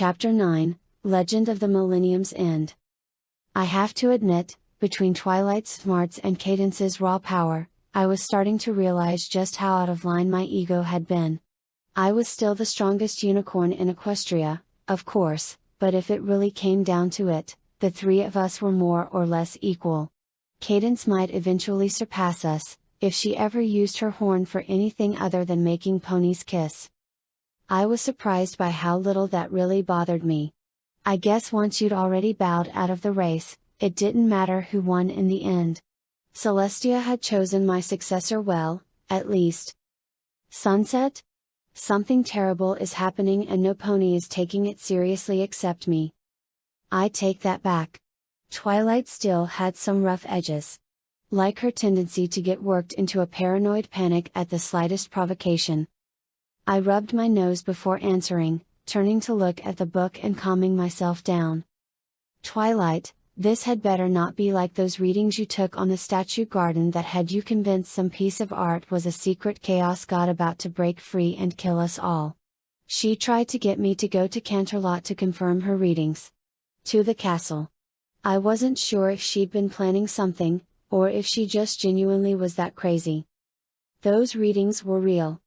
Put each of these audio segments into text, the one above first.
Chapter 9, Legend of the Millennium's End. I have to admit, between Twilight's smarts and Cadence's raw power, I was starting to realize just how out of line my ego had been. I was still the strongest unicorn in Equestria, of course, but if it really came down to it, the three of us were more or less equal. Cadence might eventually surpass us, if she ever used her horn for anything other than making ponies kiss. I was surprised by how little that really bothered me. I guess once you'd already bowed out of the race, it didn't matter who won in the end. Celestia had chosen my successor well, at least. Sunset? Something terrible is happening and no pony is taking it seriously except me. I take that back. Twilight still had some rough edges. Like her tendency to get worked into a paranoid panic at the slightest provocation. I rubbed my nose before answering, turning to look at the book and calming myself down. Twilight, this had better not be like those readings you took on the statue garden that had you convinced some piece of art was a secret chaos god about to break free and kill us all. She tried to get me to go to Canterlot to confirm her readings. To the castle. I wasn't sure if she'd been planning something, or if she just genuinely was that crazy. Those readings were real.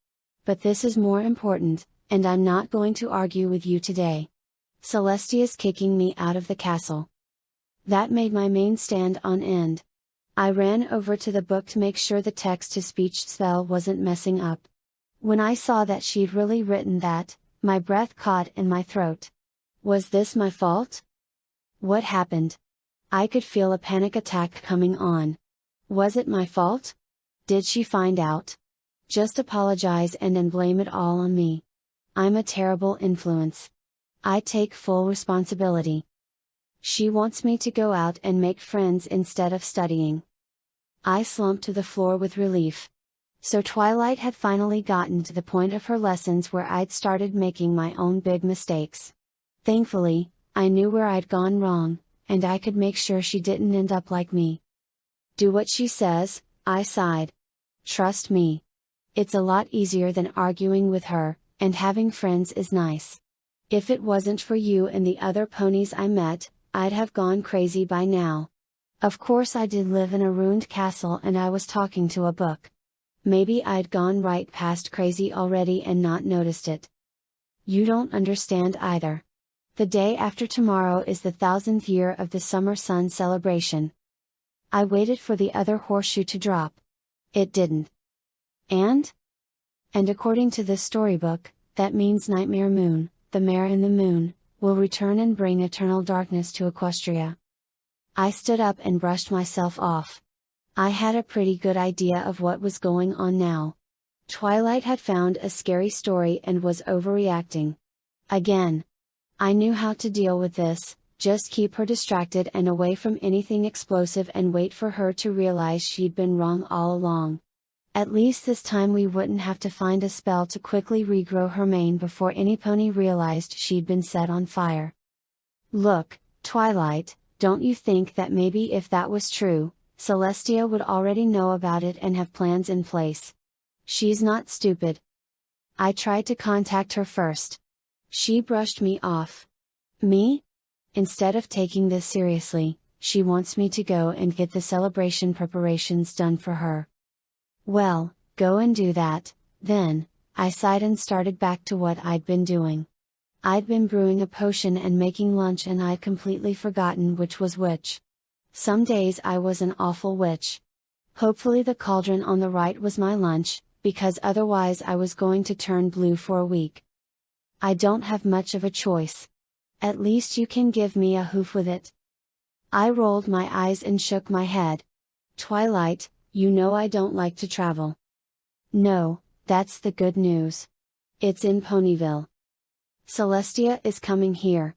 But this is more important, and I'm not going to argue with you today. Celestia's kicking me out of the castle. That made my mane stand on end. I ran over to the book to make sure the text-to-speech spell wasn't messing up. When I saw that she'd really written that, my breath caught in my throat. Was this my fault? What happened? I could feel a panic attack coming on. Was it my fault? Did she find out? Just apologize and then blame it all on me. I'm a terrible influence. I take full responsibility. She wants me to go out and make friends instead of studying. I slumped to the floor with relief. So Twilight had finally gotten to the point of her lessons where I'd started making my own big mistakes. Thankfully, I knew where I'd gone wrong, and I could make sure she didn't end up like me. Do what she says, I sighed. Trust me. It's a lot easier than arguing with her, and having friends is nice. If it wasn't for you and the other ponies I met, I'd have gone crazy by now. Of course I did live in a ruined castle and I was talking to a book. Maybe I'd gone right past crazy already and not noticed it. You don't understand either. The day after tomorrow is the 1000th year of the summer sun celebration. I waited for the other horseshoe to drop. It didn't. And according to this storybook, that means Nightmare Moon, the mare in the moon, will return and bring eternal darkness to Equestria. I stood up and brushed myself off. I had a pretty good idea of what was going on now. Twilight had found a scary story and was overreacting. Again. I knew how to deal with this, just keep her distracted and away from anything explosive and wait for her to realize she'd been wrong all along. At least this time we wouldn't have to find a spell to quickly regrow her mane before any pony realized she'd been set on fire. Look, Twilight, don't you think that maybe if that was true, Celestia would already know about it and have plans in place? She's not stupid. I tried to contact her first. She brushed me off. Me? Instead of taking this seriously, she wants me to go and get the celebration preparations done for her. Well, go and do that, then, I sighed and started back to what I'd been doing. I'd been brewing a potion and making lunch and I'd completely forgotten which was which. Some days I was an awful witch. Hopefully the cauldron on the right was my lunch, because otherwise I was going to turn blue for a week. I don't have much of a choice. At least you can give me a hoof with it. I rolled my eyes and shook my head. Twilight, you know I don't like to travel. No, that's the good news. It's in Ponyville. Celestia is coming here.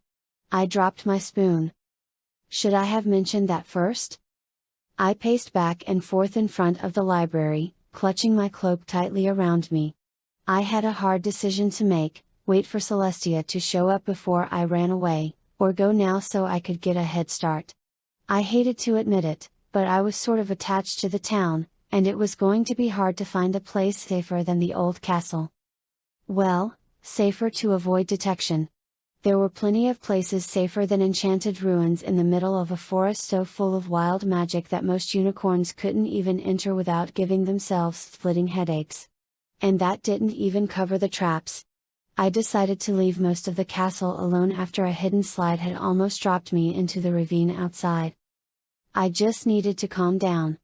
I dropped my spoon. Should I have mentioned that first? I paced back and forth in front of the library, clutching my cloak tightly around me. I had a hard decision to make, wait for Celestia to show up before I ran away, or go now so I could get a head start. I hated to admit it, but I was sort of attached to the town, and it was going to be hard to find a place safer than the old castle. Well, safer to avoid detection. There were plenty of places safer than enchanted ruins in the middle of a forest so full of wild magic that most unicorns couldn't even enter without giving themselves splitting headaches. And that didn't even cover the traps. I decided to leave most of the castle alone after a hidden slide had almost dropped me into the ravine outside. I just needed to calm down.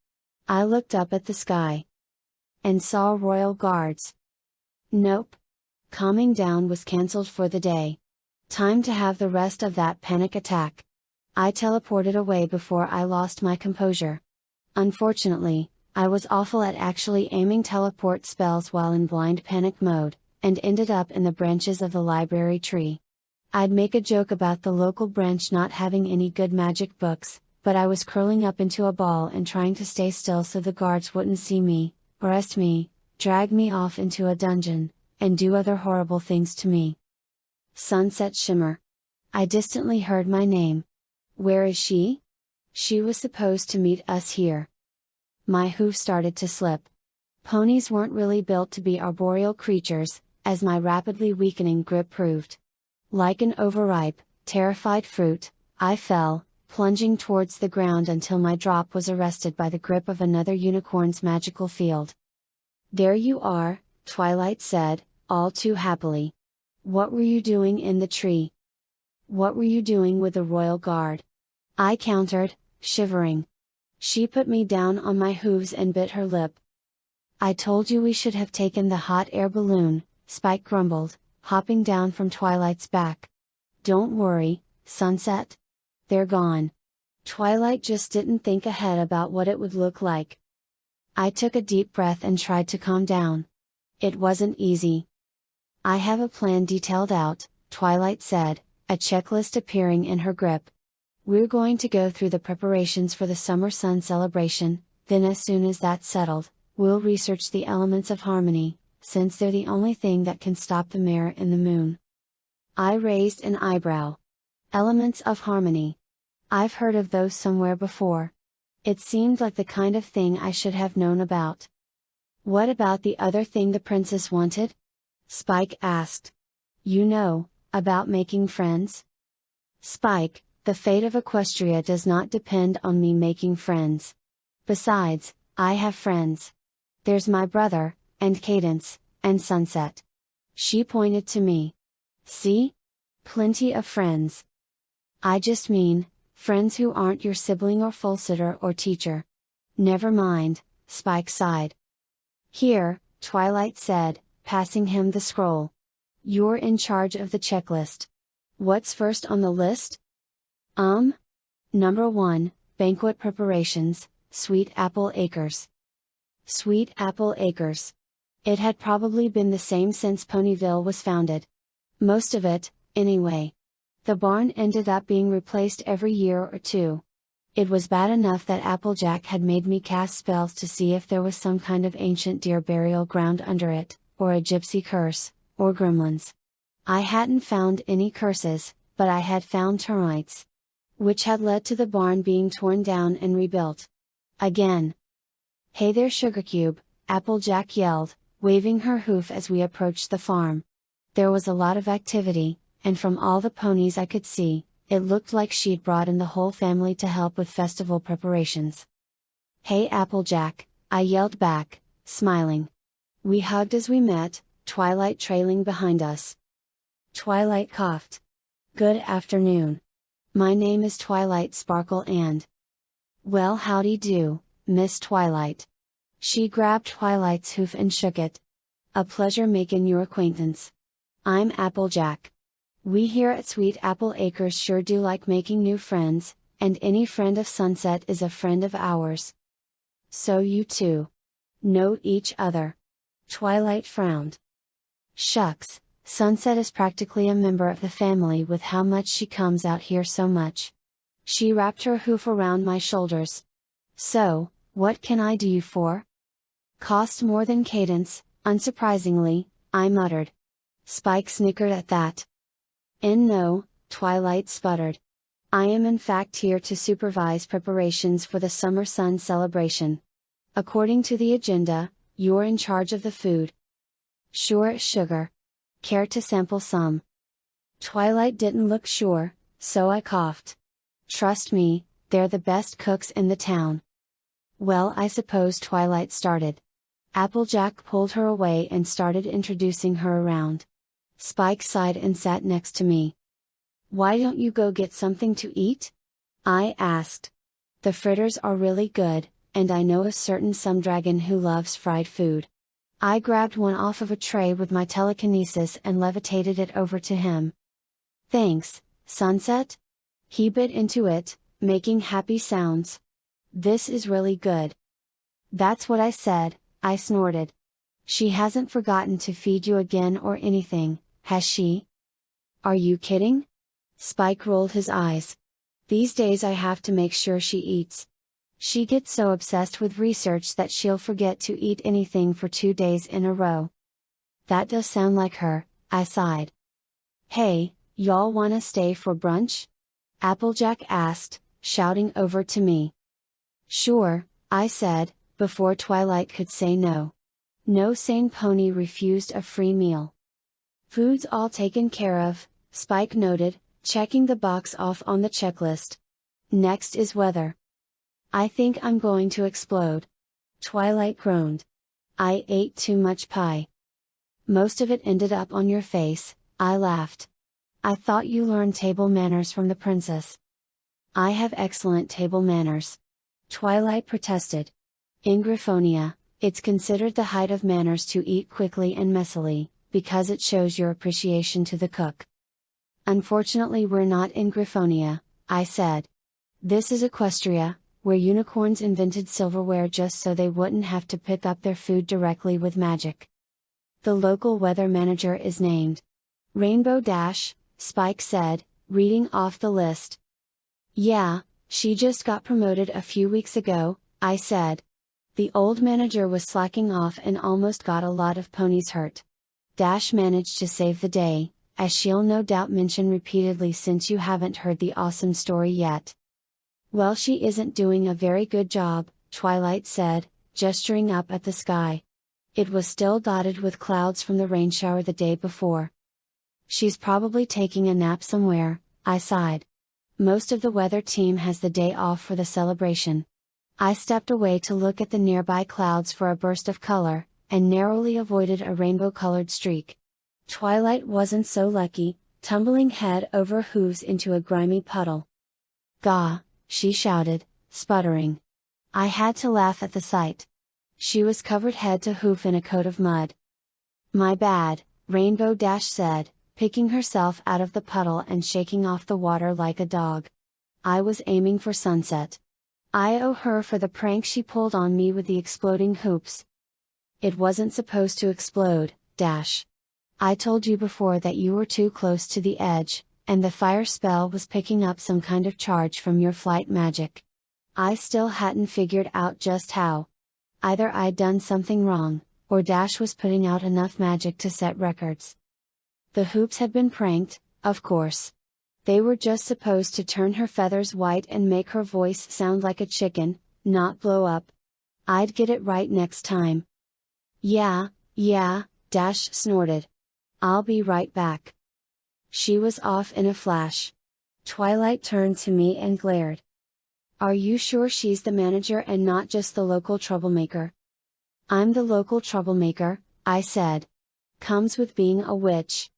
I looked up at the sky. And saw royal guards. Nope. Calming down was cancelled for the day. Time to have the rest of that panic attack. I teleported away before I lost my composure. Unfortunately, I was awful at actually aiming teleport spells while in blind panic mode, and ended up in the branches of the library tree. I'd make a joke about the local branch not having any good magic books, but I was curling up into a ball and trying to stay still so the guards wouldn't see me, arrest me, drag me off into a dungeon, and do other horrible things to me. Sunset Shimmer. I distantly heard my name. Where is she? She was supposed to meet us here. My hoof started to slip. Ponies weren't really built to be arboreal creatures, as my rapidly weakening grip proved. Like an overripe, terrified fruit, I fell, plunging towards the ground until my drop was arrested by the grip of another unicorn's magical field. There you are, Twilight said, all too happily. What were you doing in the tree? What were you doing with the royal guard? I countered, shivering. She put me down on my hooves and bit her lip. I told you we should have taken the hot air balloon, Spike grumbled, hopping down from Twilight's back. Don't worry, Sunset. They're gone. Twilight just didn't think ahead about what it would look like. I took a deep breath and tried to calm down. It wasn't easy. I have a plan detailed out, Twilight said, a checklist appearing in her grip. We're going to go through the preparations for the summer sun celebration, then as soon as that's settled, we'll research the elements of harmony, since they're the only thing that can stop the mare in the moon. I raised an eyebrow. Elements of harmony. I've heard of those somewhere before. It seemed like the kind of thing I should have known about. What about the other thing the princess wanted? Spike asked. You know, about making friends? Spike, the fate of Equestria does not depend on me making friends. Besides, I have friends. There's my brother, and Cadence, and Sunset. She pointed to me. See? Plenty of friends. I just mean, friends who aren't your sibling or full sitter or teacher. Never mind, Spike sighed. Here, Twilight said, passing him the scroll. You're in charge of the checklist. What's first on the list? Number 1, banquet preparations, Sweet Apple Acres. Sweet Apple Acres. It had probably been the same since Ponyville was founded. Most of it, anyway. The barn ended up being replaced every year or two. It was bad enough that Applejack had made me cast spells to see if there was some kind of ancient deer burial ground under it, or a gypsy curse, or gremlins. I hadn't found any curses, but I had found termites, which had led to the barn being torn down and rebuilt. Again. Hey there Sugarcube, Applejack yelled, waving her hoof as we approached the farm. There was a lot of activity, and from all the ponies I could see, it looked like she'd brought in the whole family to help with festival preparations. Hey Applejack, I yelled back, smiling. We hugged as we met, Twilight trailing behind us. Twilight coughed. Good afternoon. My name is Twilight Sparkle and... Well howdy do, Miss Twilight. She grabbed Twilight's hoof and shook it. A pleasure making your acquaintance. I'm Applejack. We here at Sweet Apple Acres sure do like making new friends, and any friend of Sunset is a friend of ours. So you two know each other. Twilight frowned. Shucks, Sunset is practically a member of the family with how much she comes out here so much. She wrapped her hoof around my shoulders. So, what can I do you for? Cost more than Cadence, unsurprisingly, I muttered. Spike snickered at that. No, Twilight sputtered. I am in fact here to supervise preparations for the summer sun celebration. According to the agenda, you're in charge of the food. Sure as sugar. Care to sample some? Twilight didn't look sure, so I coughed. Trust me, they're the best cooks in the town. Well, I suppose Twilight started. Applejack pulled her away and started introducing her around. Spike sighed and sat next to me. Why don't you go get something to eat? I asked. The fritters are really good, and I know a certain dragon who loves fried food. I grabbed one off of a tray with my telekinesis and levitated it over to him. Thanks, Sunset? He bit into it, making happy sounds. This is really good. That's what I said, I snorted. She hasn't forgotten to feed you again or anything, has she? Are you kidding? Spike rolled his eyes. These days I have to make sure she eats. She gets so obsessed with research that she'll forget to eat anything for 2 days in a row. That does sound like her, I sighed. Hey, y'all wanna stay for brunch? Applejack asked, shouting over to me. Sure, I said, before Twilight could say no. No sane pony refused a free meal. Food's all taken care of, Spike noted, checking the box off on the checklist. Next is weather. I think I'm going to explode. Twilight groaned. I ate too much pie. Most of it ended up on your face, I laughed. I thought you learned table manners from the princess. I have excellent table manners. Twilight protested. In Griffonia, it's considered the height of manners to eat quickly and messily, because it shows your appreciation to the cook. Unfortunately, we're not in Griffonia, I said. This is Equestria, where unicorns invented silverware just so they wouldn't have to pick up their food directly with magic. The local weather manager is named Rainbow Dash, Spike said, reading off the list. Yeah, she just got promoted a few weeks ago, I said. The old manager was slacking off and almost got a lot of ponies hurt. Dash managed to save the day, as she'll no doubt mention repeatedly since you haven't heard the awesome story yet. Well, she isn't doing a very good job, Twilight said, gesturing up at the sky. It was still dotted with clouds from the rain shower the day before. She's probably taking a nap somewhere, I sighed. Most of the weather team has the day off for the celebration. I stepped away to look at the nearby clouds for a burst of color, and narrowly avoided a rainbow-colored streak. Twilight wasn't so lucky, tumbling head over hooves into a grimy puddle. Gah, she shouted, sputtering. I had to laugh at the sight. She was covered head to hoof in a coat of mud. My bad, Rainbow Dash said, picking herself out of the puddle and shaking off the water like a dog. I was aiming for Sunset. I owe her for the prank she pulled on me with the exploding hoops. It wasn't supposed to explode, Dash. I told you before that you were too close to the edge, and the fire spell was picking up some kind of charge from your flight magic. I still hadn't figured out just how. Either I'd done something wrong, or Dash was putting out enough magic to set records. The hoops had been pranked, of course. They were just supposed to turn her feathers white and make her voice sound like a chicken, not blow up. I'd get it right next time. Yeah, Dash snorted. I'll be right back. She was off in a flash. Twilight turned to me and glared. Are you sure she's the manager and not just the local troublemaker? I'm the local troublemaker, I said. Comes with being a witch.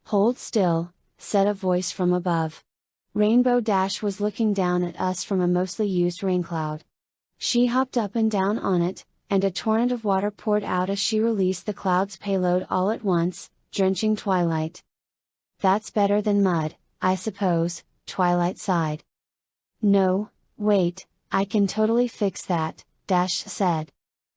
Hold still, said a voice from above. Rainbow Dash was looking down at us from a mostly used rain cloud. She hopped up and down on it, and a torrent of water poured out as she released the cloud's payload all at once, drenching Twilight. That's better than mud, I suppose, Twilight sighed. No, wait, I can totally fix that, Dash said.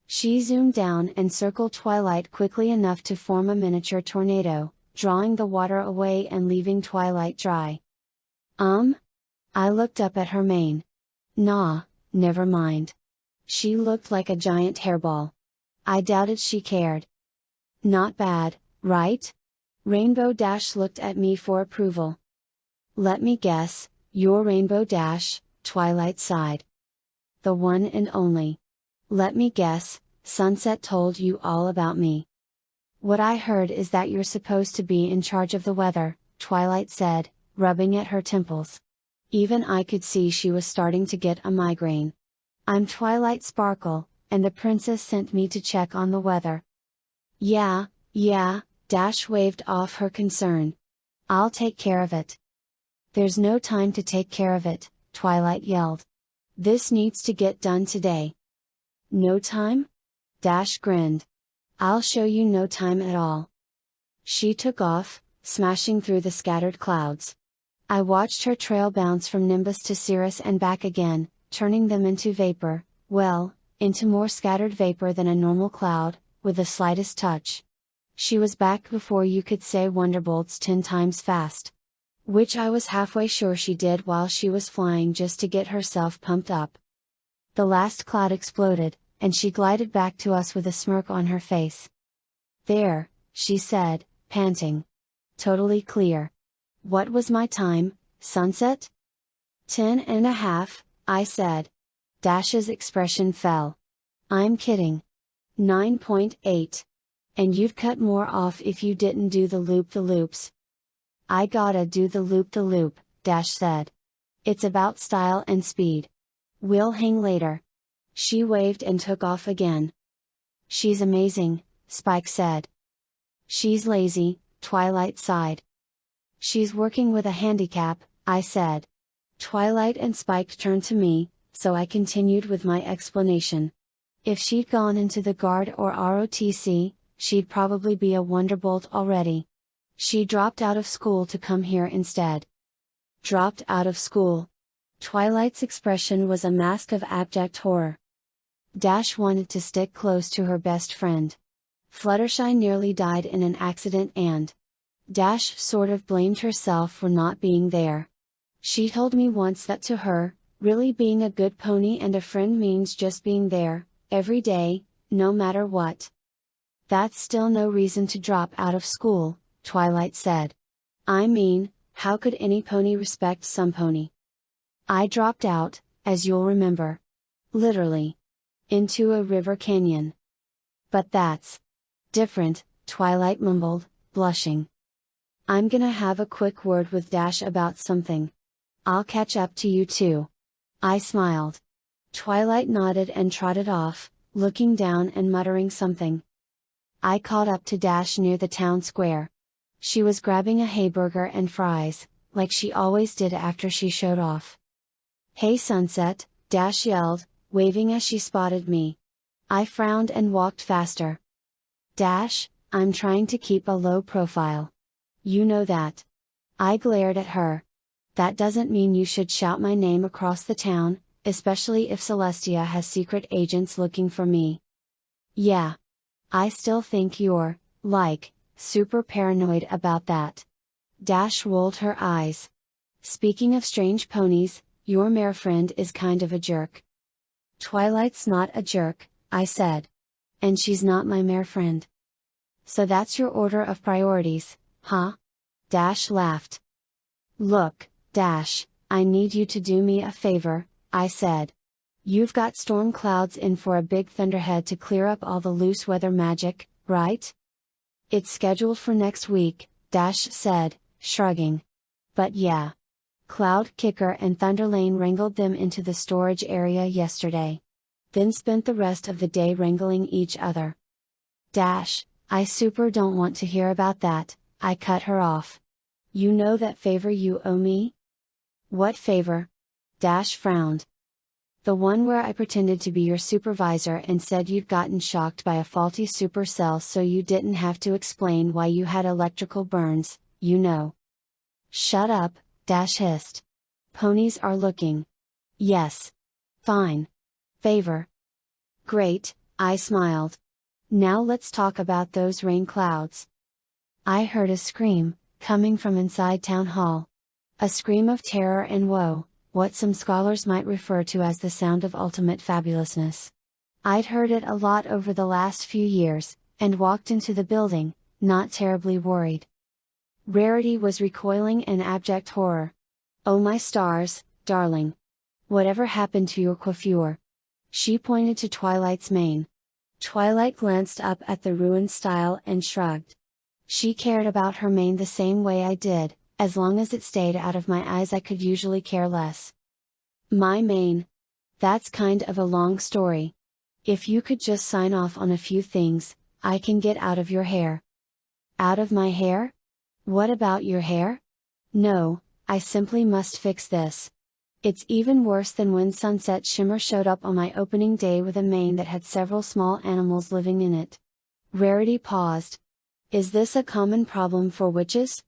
She zoomed down and circled Twilight quickly enough to form a miniature tornado, drawing the water away and leaving Twilight dry. I looked up at her mane. Nah, never mind. She looked like a giant hairball. I doubted she cared. Not bad, right? Rainbow Dash looked at me for approval. Let me guess, you're Rainbow Dash, Twilight sighed. The one and only. Let me guess, Sunset told you all about me. What I heard is that you're supposed to be in charge of the weather, Twilight said, rubbing at her temples. Even I could see she was starting to get a migraine. I'm Twilight Sparkle, and the princess sent me to check on the weather. Yeah, Dash waved off her concern. I'll take care of it. There's no time to take care of it, Twilight yelled. This needs to get done today. No time? Dash grinned. I'll show you no time at all. She took off, smashing through the scattered clouds. I watched her trail bounce from Nimbus to Cirrus and back again, turning them into vapor, well, into more scattered vapor than a normal cloud, with the slightest touch. She was back before you could say Wonderbolts 10 times fast. Which I was halfway sure she did while she was flying just to get herself pumped up. The last cloud exploded, and she glided back to us with a smirk on her face. There, she said, panting. Totally clear. What was my time, Sunset? 10.5, I said. Dash's expression fell. I'm kidding. 9.8. And you'd cut more off if you didn't do the loop-the-loops. I gotta do the loop-the-loop, Dash said. It's about style and speed. We'll hang later. She waved and took off again. She's amazing, Spike said. She's lazy, Twilight sighed. She's working with a handicap, I said. Twilight and Spike turned to me, so I continued with my explanation. If she'd gone into the Guard or ROTC, she'd probably be a Wonderbolt already. She dropped out of school to come here instead. Dropped out of school. Twilight's expression was a mask of abject horror. Dash wanted to stick close to her best friend. Fluttershy nearly died in an accident and Dash sort of blamed herself for not being there. She told me once that to her, really being a good pony and a friend means just being there, every day, no matter what. That's still no reason to drop out of school, Twilight said. I mean, how could any pony respect some pony? I dropped out, as you'll remember. Literally. Into a river canyon. But that's different, Twilight mumbled, blushing. I'm gonna have a quick word with Dash about something. I'll catch up to you too. I smiled. Twilight nodded and trotted off, looking down and muttering something. I caught up to Dash near the town square. She was grabbing a hayburger and fries, like she always did after she showed off. Hey Sunset, Dash yelled, waving as she spotted me. I frowned and walked faster. Dash, I'm trying to keep a low profile. You know that. I glared at her. That doesn't mean you should shout my name across the town, especially if Celestia has secret agents looking for me. Yeah. I still think you're, like, super paranoid about that. Dash rolled her eyes. Speaking of strange ponies, your mare friend is kind of a jerk. Twilight's not a jerk, I said. And she's not my mare friend. So that's your order of priorities, huh? Dash laughed. Look, Dash, I need you to do me a favor, I said. You've got storm clouds in for a big thunderhead to clear up all the loose weather magic, right? It's scheduled for next week, Dash said, shrugging. But yeah. Cloud Kicker and Thunderlane wrangled them into the storage area yesterday. Then spent the rest of the day wrangling each other. Dash, I super don't want to hear about that, I cut her off. You know that favor you owe me? What favor? Dash frowned. The one where I pretended to be your supervisor and said you'd gotten shocked by a faulty supercell so you didn't have to explain why you had electrical burns, you know. Shut up, Dash hissed. Ponies are looking. Yes. Fine. Favor. Great, I smiled. Now let's talk about those rain clouds. I heard a scream, coming from inside town hall. A scream of terror and woe, what some scholars might refer to as the sound of ultimate fabulousness. I'd heard it a lot over the last few years, and walked into the building, not terribly worried. Rarity was recoiling in abject horror. Oh my stars, darling. Whatever happened to your coiffure? She pointed to Twilight's mane. Twilight glanced up at the ruined style and shrugged. She cared about her mane the same way I did, As long as it stayed out of my eyes I could usually care less. My mane. That's kind of a long story. If you could just sign off on a few things, I can get out of your hair. Out of my hair? What about your hair? No, I simply must fix this. It's even worse than when Sunset Shimmer showed up on my opening day with a mane that had several small animals living in it. Rarity paused. Is this a common problem for witches?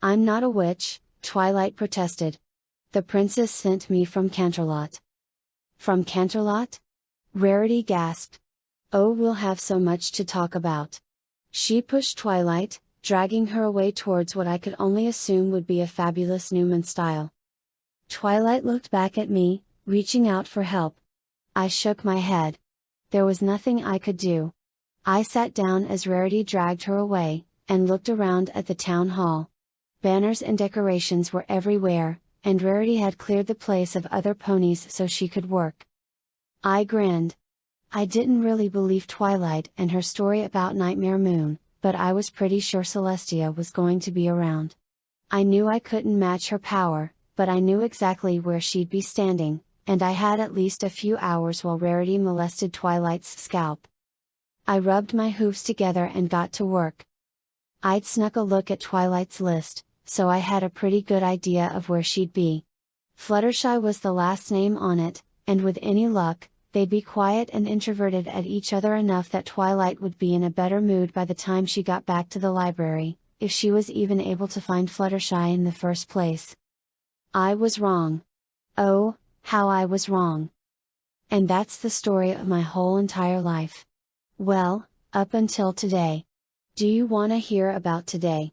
I'm not a witch, Twilight protested. The princess sent me from Canterlot. From Canterlot? Rarity gasped. Oh, we'll have so much to talk about. She pushed Twilight, dragging her away towards what I could only assume would be a fabulous Newman style. Twilight looked back at me, reaching out for help. I shook my head. There was nothing I could do. I sat down as Rarity dragged her away, and looked around at the town hall. Banners and decorations were everywhere, and Rarity had cleared the place of other ponies so she could work. I grinned. I didn't really believe Twilight and her story about Nightmare Moon, but I was pretty sure Celestia was going to be around. I knew I couldn't match her power, but I knew exactly where she'd be standing, and I had at least a few hours while Rarity molested Twilight's scalp. I rubbed my hooves together and got to work. I'd snuck a look at Twilight's list, so I had a pretty good idea of where she'd be. Fluttershy was the last name on it, and with any luck, they'd be quiet and introverted at each other enough that Twilight would be in a better mood by the time she got back to the library, if she was even able to find Fluttershy in the first place. I was wrong. Oh, how I was wrong. And that's the story of my whole entire life. Well, up until today. Do you wanna hear about today?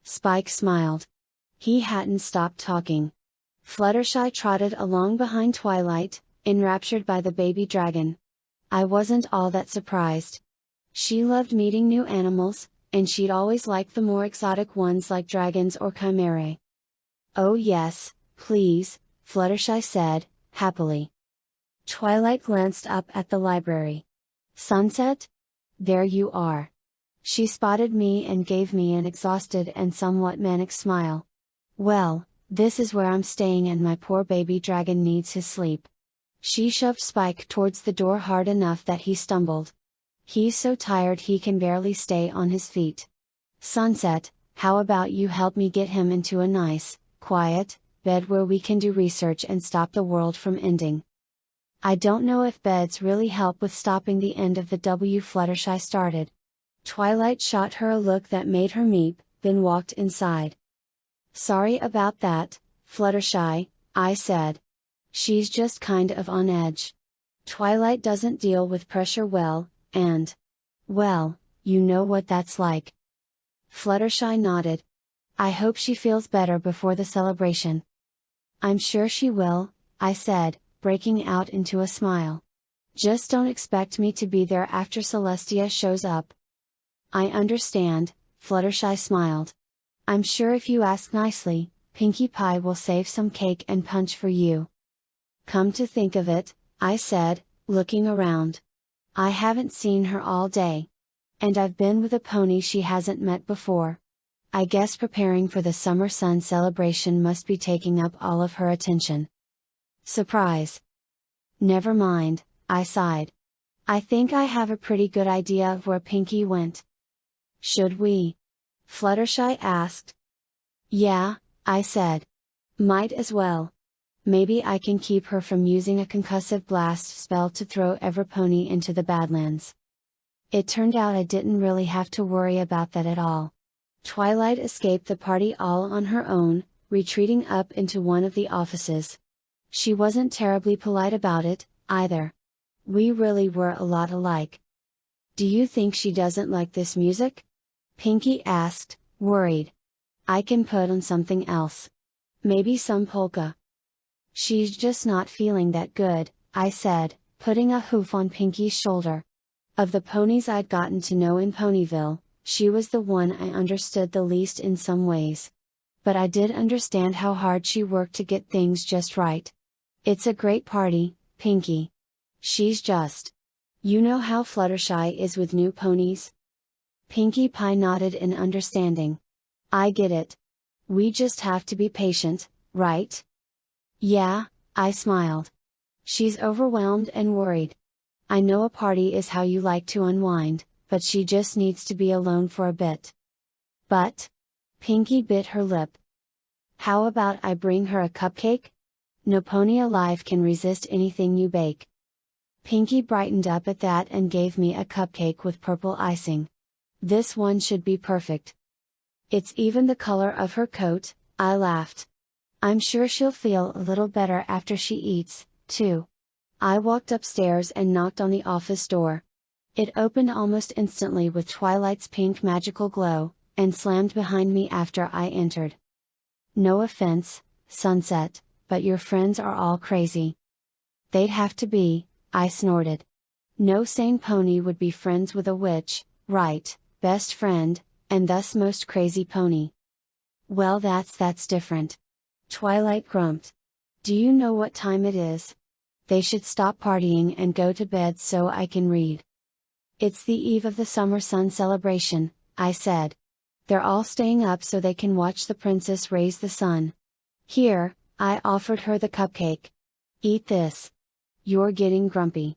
Spike smiled. He hadn't stopped talking. Fluttershy trotted along behind Twilight, enraptured by the baby dragon. I wasn't all that surprised. She loved meeting new animals, and she'd always liked the more exotic ones like dragons or chimerae. Oh yes, please, Fluttershy said, happily. Twilight glanced up at the library. Sunset? There you are. She spotted me and gave me an exhausted and somewhat manic smile. Well, this is where I'm staying and my poor baby dragon needs his sleep. She shoved Spike towards the door hard enough that he stumbled. He's so tired he can barely stay on his feet. Sunset, how about you help me get him into a nice, quiet, bed where we can do research and stop the world from ending. I don't know if beds really help with stopping the end of the W. Fluttershy started. Twilight shot her a look that made her meep, then walked inside. Sorry about that, Fluttershy, I said. She's just kind of on edge. Twilight doesn't deal with pressure well, and well, you know what that's like. Fluttershy nodded. I hope she feels better before the celebration. I'm sure she will, I said, breaking out into a smile. Just don't expect me to be there after Celestia shows up. I understand, Fluttershy smiled. I'm sure if you ask nicely, Pinkie Pie will save some cake and punch for you. Come to think of it, I said, looking around. I haven't seen her all day. And I've been with a pony she hasn't met before. I guess preparing for the summer sun celebration must be taking up all of her attention. Surprise. Never mind, I sighed. I think I have a pretty good idea of where Pinkie went. Should we? Fluttershy asked. Yeah, I said. Might as well. Maybe I can keep her from using a concussive blast spell to throw Everpony into the Badlands. It turned out I didn't really have to worry about that at all. Twilight escaped the party all on her own, retreating up into one of the offices. She wasn't terribly polite about it, either. We really were a lot alike. Do you think she doesn't like this music? Pinkie asked, worried. I can put on something else. Maybe some polka. She's just not feeling that good, I said, putting a hoof on Pinkie's shoulder. Of the ponies I'd gotten to know in Ponyville, she was the one I understood the least in some ways. But I did understand how hard she worked to get things just right. It's a great party, Pinkie. She's just. You know how Fluttershy is with new ponies? Pinkie Pie nodded in understanding. I get it. We just have to be patient, right? Yeah, I smiled. She's overwhelmed and worried. I know a party is how you like to unwind, but she just needs to be alone for a bit. But? Pinky bit her lip. How about I bring her a cupcake? No pony alive can resist anything you bake. Pinky brightened up at that and gave me a cupcake with purple icing. This one should be perfect. It's even the color of her coat, I laughed. I'm sure she'll feel a little better after she eats, too. I walked upstairs and knocked on the office door. It opened almost instantly with Twilight's pink magical glow, and slammed behind me after I entered. No offense, Sunset, but your friends are all crazy. They'd have to be, I snorted. No sane pony would be friends with a witch, right, best friend, and thus most crazy pony. Well, that's different. Twilight grumped. Do you know what time it is? They should stop partying and go to bed so I can read. It's the eve of the summer sun celebration, I said. They're all staying up so they can watch the princess raise the sun. Here, I offered her the cupcake. Eat this. You're getting grumpy.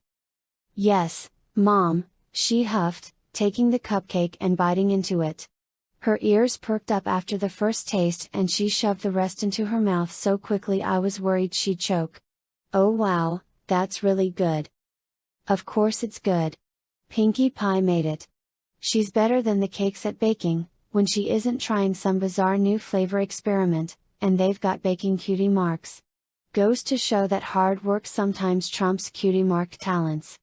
Yes, Mom, she huffed, taking the cupcake and biting into it. Her ears perked up after the first taste and she shoved the rest into her mouth so quickly I was worried she'd choke. Oh wow, that's really good. Of course it's good. Pinkie Pie made it. She's better than the cakes at baking, when she isn't trying some bizarre new flavor experiment, and they've got baking cutie marks. Goes to show that hard work sometimes trumps cutie mark talents.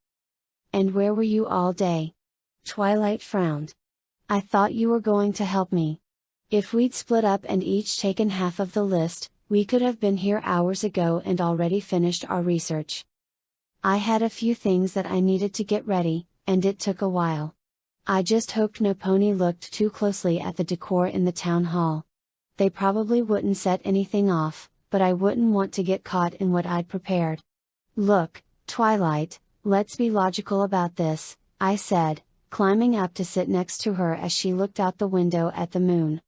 And where were you all day? Twilight frowned. I thought you were going to help me. If we'd split up and each taken half of the list, we could have been here hours ago and already finished our research. I had a few things that I needed to get ready, and it took a while. I just hoped no pony looked too closely at the decor in the town hall. They probably wouldn't set anything off, but I wouldn't want to get caught in what I'd prepared. Look, Twilight, let's be logical about this, I said, climbing up to sit next to her as she looked out the window at the moon.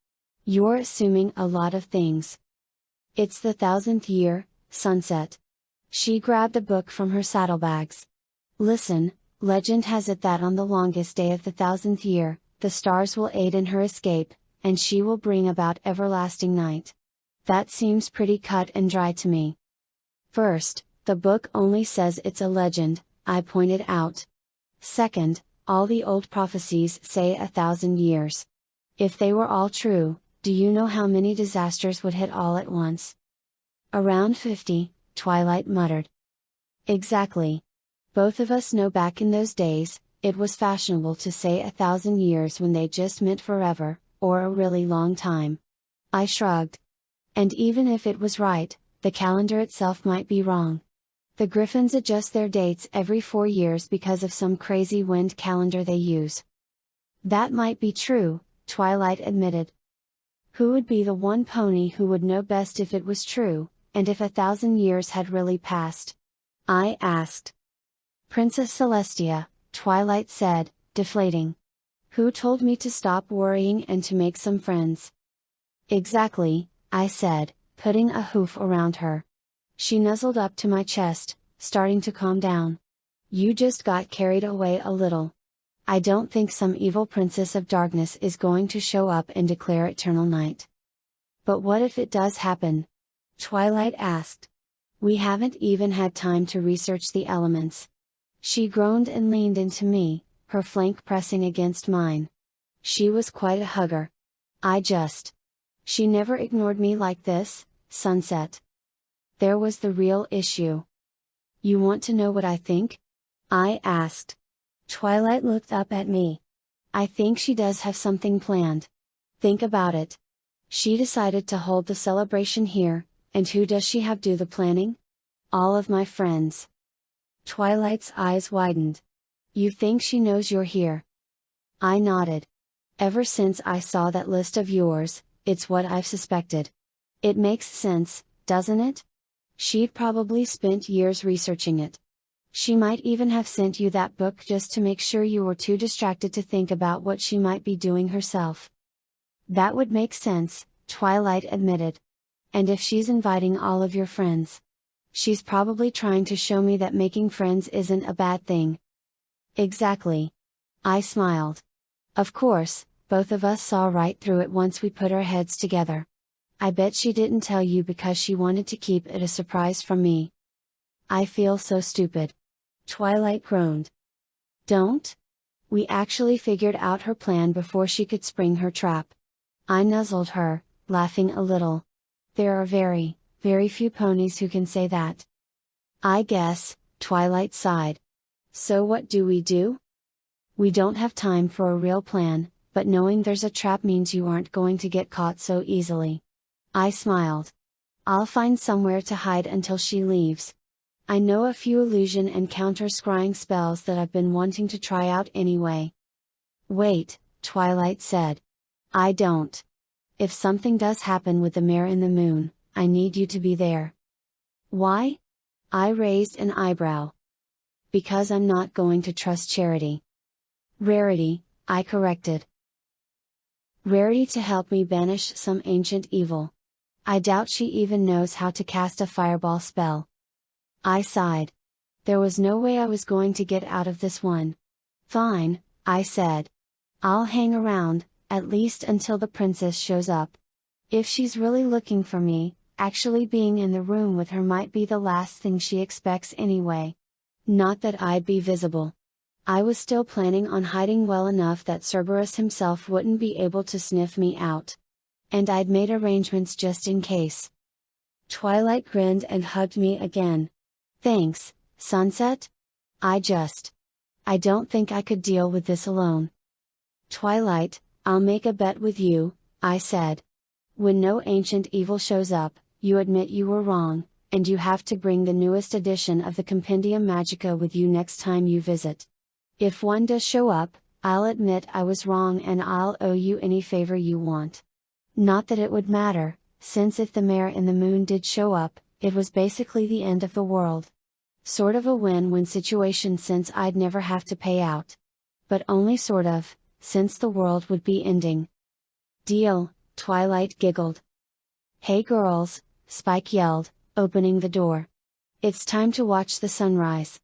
You're assuming a lot of things. It's the 1000th year, Sunset. She grabbed a book from her saddlebags. Listen, legend has it that on the longest day of the 1000th year, the stars will aid in her escape, and she will bring about everlasting night. That seems pretty cut and dry to me. First, the book only says it's a legend, I pointed out. Second, all the old prophecies say 1000 years. If they were all true, do you know how many disasters would hit all at once? Around 50, Twilight muttered. Exactly. Both of us know back in those days, it was fashionable to say 1000 years when they just meant forever, or a really long time. I shrugged. And even if it was right, the calendar itself might be wrong. The Griffins adjust their dates every 4 years because of some crazy wind calendar they use. That might be true, Twilight admitted. Who would be the one pony who would know best if it was true, and if 1000 years had really passed? I asked. Princess Celestia, Twilight said, deflating. Who told me to stop worrying and to make some friends? Exactly, I said, putting a hoof around her. She nuzzled up to my chest, starting to calm down. You just got carried away a little. I don't think some evil princess of darkness is going to show up and declare eternal night. But what if it does happen? Twilight asked. We haven't even had time to research the elements. She groaned and leaned into me, her flank pressing against mine. She was quite a hugger. She never ignored me like this, Sunset. There was the real issue. You want to know what I think? I asked. Twilight looked up at me. I think she does have something planned. Think about it. She decided to hold the celebration here, and who does she have do the planning? All of my friends. Twilight's eyes widened. You think she knows you're here? I nodded. Ever since I saw that list of yours, it's what I've suspected. It makes sense, doesn't it? She'd probably spent years researching it. She might even have sent you that book just to make sure you were too distracted to think about what she might be doing herself. That would make sense, Twilight admitted. And if she's inviting all of your friends, she's probably trying to show me that making friends isn't a bad thing. Exactly. I smiled. Of course, both of us saw right through it once we put our heads together. I bet she didn't tell you because she wanted to keep it a surprise from me. I feel so stupid. Twilight groaned. Don't? We actually figured out her plan before she could spring her trap. I nuzzled her, laughing a little. There are very, very few ponies who can say that. I guess, Twilight sighed. So what do? We don't have time for a real plan, but knowing there's a trap means you aren't going to get caught so easily. I smiled. I'll find somewhere to hide until she leaves. I know a few illusion and counter scrying spells that I've been wanting to try out anyway. Wait, Twilight said. I don't. If something does happen with the mare in the moon, I need you to be there. Why? I raised an eyebrow. Because I'm not going to trust Charity. Rarity, I corrected. Rarity to help me banish some ancient evil. I doubt she even knows how to cast a fireball spell. I sighed. There was no way I was going to get out of this one. Fine, I said. I'll hang around, at least until the princess shows up. If she's really looking for me, actually being in the room with her might be the last thing she expects anyway. Not that I'd be visible. I was still planning on hiding well enough that Cerberus himself wouldn't be able to sniff me out. And I'd made arrangements just in case. Twilight grinned and hugged me again. Thanks, Sunset? I don't think I could deal with this alone. Twilight, I'll make a bet with you, I said. When no ancient evil shows up, you admit you were wrong, and you have to bring the newest edition of the Compendium Magica with you next time you visit. If one does show up, I'll admit I was wrong and I'll owe you any favor you want. Not that it would matter, since if the mare in the moon did show up, it was basically the end of the world. Sort of a win-win situation since I'd never have to pay out. But only sort of, since the world would be ending. Deal, Twilight giggled. Hey girls, Spike yelled, opening the door. It's time to watch the sunrise.